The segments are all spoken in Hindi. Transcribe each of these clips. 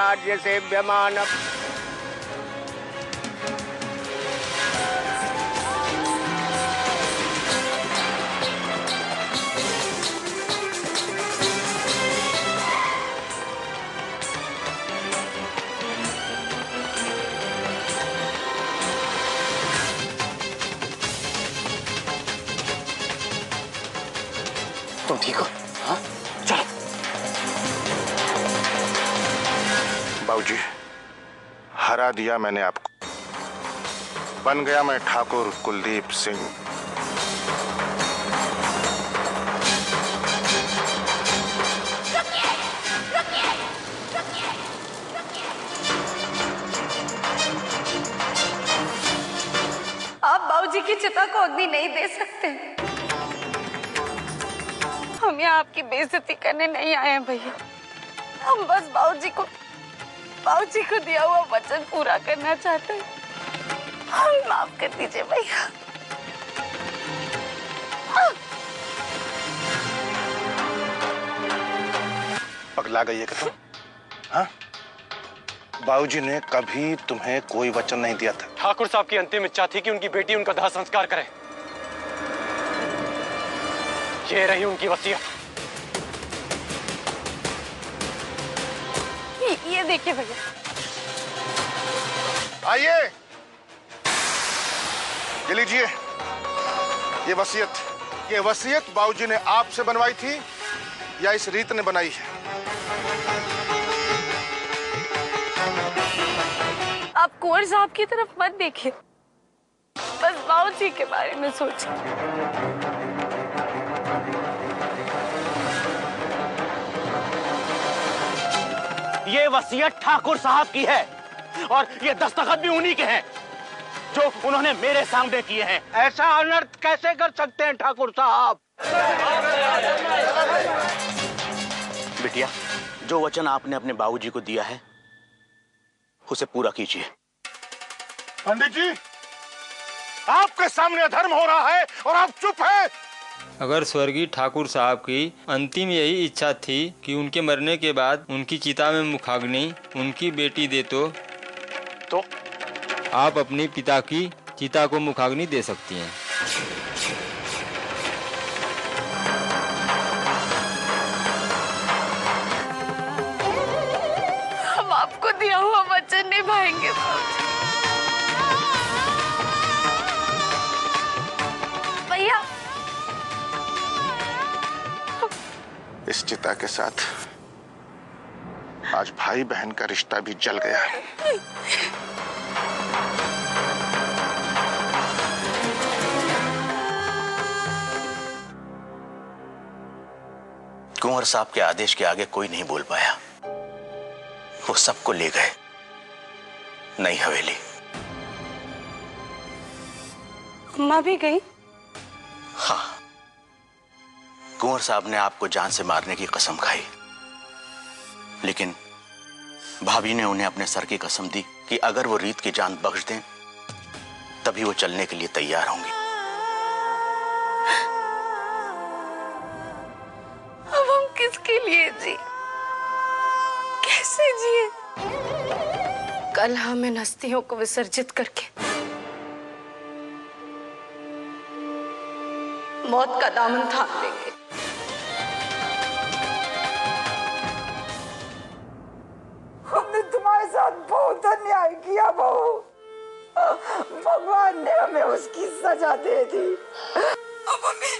राज्य सेव्यमान। तुम ठीक हो? हाँ, चलो। बाबूजी, हरा दिया मैंने आपको, बन गया मैं ठाकुर कुलदीप सिंह। आप बाबूजी की चिता को अग्नि नहीं दे सकते। हम यहाँ आपकी बेइज्जती करने नहीं आए हैं भैया। हम बस बाबूजी को दिया हुआ वचन पूरा करना चाहते हैं। हमें माफ कर दीजिए भैया। पगला गई है क्या तुम? हाँ? बाबूजी ने कभी तुम्हें कोई वचन नहीं दिया था। ठाकुर साहब की अंतिम इच्छा थी कि उनकी बेटी उनका दाह संस्कार करे। ये रही उनकी वसीयत। ये देखिए भैया। आइए, ये लीजिए, ये वसीयत। ये वसीयत बाबूजी ने आपसे बनवाई थी या इस रीत ने बनाई है? आप कुंवर साहब की तरफ मत देखिए, बस बाबूजी के बारे में सोचिए। ये वसीयत ठाकुर साहब की है और ये दस्तखत भी उन्हीं के हैं जो उन्होंने मेरे सामने किए हैं। ऐसा अनर्थ कैसे कर सकते हैं ठाकुर साहब? बिटिया, जो वचन आपने अपने बाबूजी को दिया है उसे पूरा कीजिए। पंडित जी, आपके सामने अधर्म हो रहा है और आप चुप हैं। अगर स्वर्गीय ठाकुर साहब की अंतिम यही इच्छा थी कि उनके मरने के बाद उनकी चिता में मुखाग्नि उनकी बेटी दे तो आप अपने पिता की चिता को मुखाग्नि दे सकती हैं। हम आपको दिया हुआ वचन निभाएंगे भैया। इस चिता के साथ आज भाई बहन का रिश्ता भी जल गया है। कुंवर साहब के आदेश के आगे कोई नहीं बोल पाया। वो सबको ले गए नई हवेली। अम्मा भी गई? हाँ, कुंवर साहब ने आपको जान से मारने की कसम खाई, लेकिन भाभी ने उन्हें अपने सर की कसम दी कि अगर वो रीत की जान बख्श दें तभी वो चलने के लिए तैयार होंगी। अब हम किसके लिए जी, कैसे जिए? कल हम इन हस्तियों को विसर्जित करके मौत का दामन थाम लेंगे। हमने तुम्हारे साथ बहुत अन्याय किया बहू। भगवान ने हमें उसकी सजा दे दी। अब हमें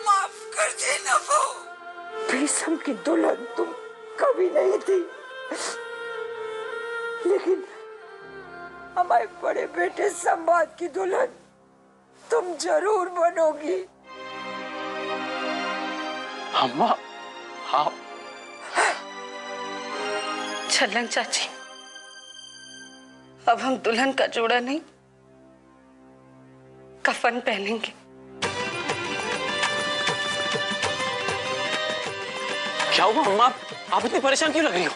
माफ कर देना बहू। भीष्म की दुल्हन तुम कभी नहीं थी, लेकिन हमारे बड़े बेटे संवाद की दुल्हन तुम जरूर बनोगी। अम्मा, हाँ। छलंग चाची, अब हम दुल्हन का जोड़ा नहीं कफन पहनेंगे। क्या हुआ अम्मा? आप इतनी परेशान क्यों लग रही हो?